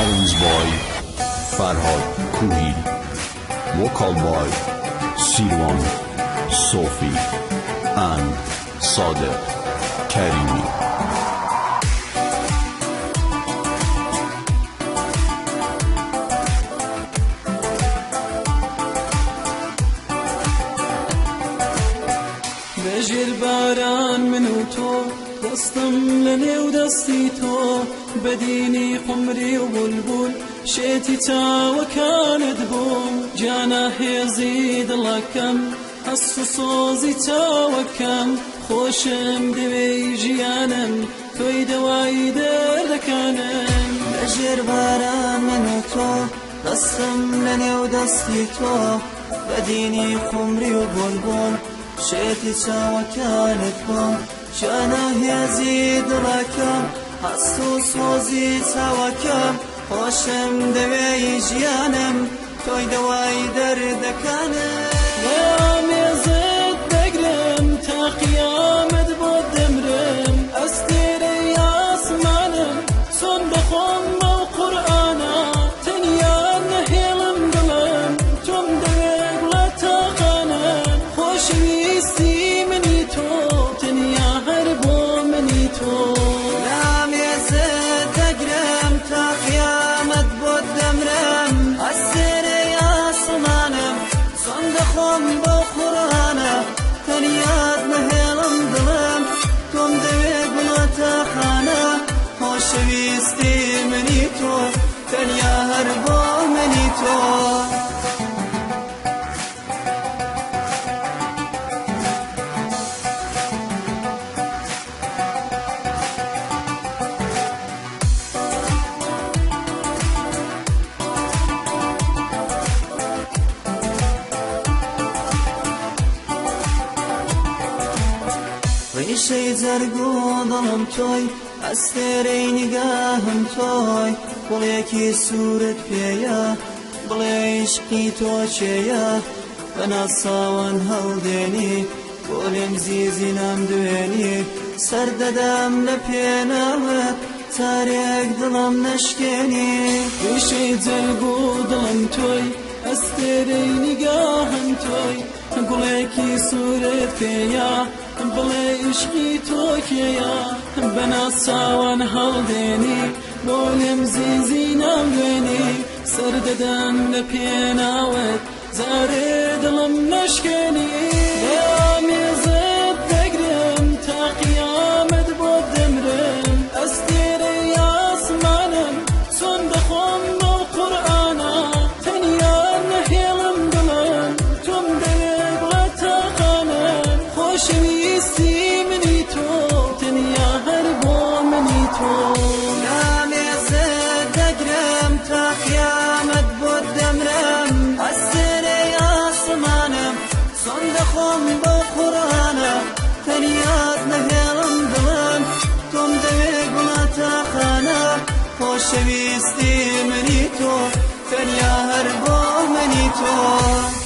arranged by Farhad Kuhi, vocal by Sirwan Sofi and Sadek Karimi. بجر باران من و تو دستم لنه و دستی تو بدینی قمری و بلبل شیتی تا و کاند بوم جانا هیزی دلکم حس و سوزی تا و کم خوشم دوی جیانم توی دوای دردکانم. بجر باران من و تو دستم لنه و دستی تو بدینی قمری و بلبل شیتی تا وكانت بوم جانا هيزيد لكم حسو سوزي تا وكم خوشم دوي جيانم توي دواي دردكانم يوم يزيد بقلم تا قيامت بود دمرم استيري اسمانم سن بخم و قرآنا تنيا نهيلم دلم تم دوي بلتا قانم خوشوي لام يزيد دقرم تا قيامت بود دمرم السيري اسمانم صندخم بقرانه تنياد مهيلم دلم كم دويق بلوتا خانه خوشويستي مني تو تنيا هربو مني تو. ریشه زرگو دلم توی استری نگاهم توی بل یکی صورت پیا بل عشقی تو چیا بنا ساوان هل دینی بولم زیزینم دوینی سر ددم لپیناوت تاریک دلم نشکنی. ریشه زرگو دلم توی استری نگاهم توی بل یکی صورت پیا بڵێ عشقی تۆکێیە بەنا ساوان هەڵدێنی بۆلێم زیزی ناوێنی سەردەدەم لە پێناوت زارێ دڵم نەشکێنی. بەیامێزت دەگرم تا قیامەت بۆ دەمرم ئەستێرەی ئاسمانم چۆن دەخۆم بۆ قورئانە تەنیا نەهێڵم دڵم تۆم دەوێ بڵە تاقانم خۆشەوی لام يزيد دقرم تا قيامت بود دمرم السيري اسمانم صندخم بقرانه تنياد مهيلم دلم كم دويق بلاتا خانه خوشويستي مني تو تنيا هربو مني تو.